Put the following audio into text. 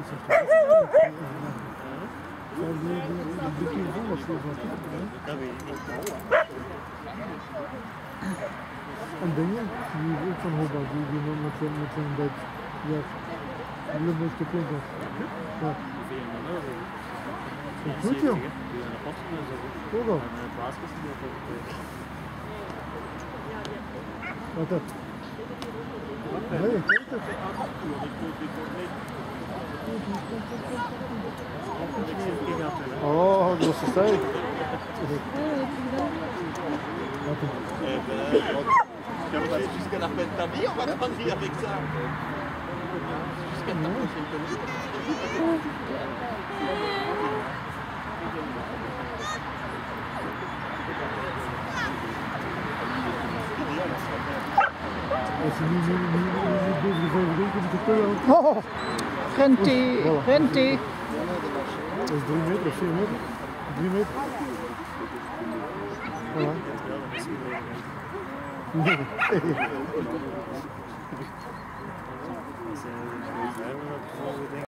En ben je ook van Hobart, die met zijn bed. Ja, die loopt met de punt af. Ja. Goed joh. Goed wel. Wat dat? Nee, ik weet het. Oh, dat is de tijd. Jusqu'à la fin de ta vie, on va grandir avec ça. Jusqu'à ta prochaine tenue. Als je niet boven de 5 weken moet je Oh, Renti. Dat is 3 meter of 4 meter. 3 meter. Voilà.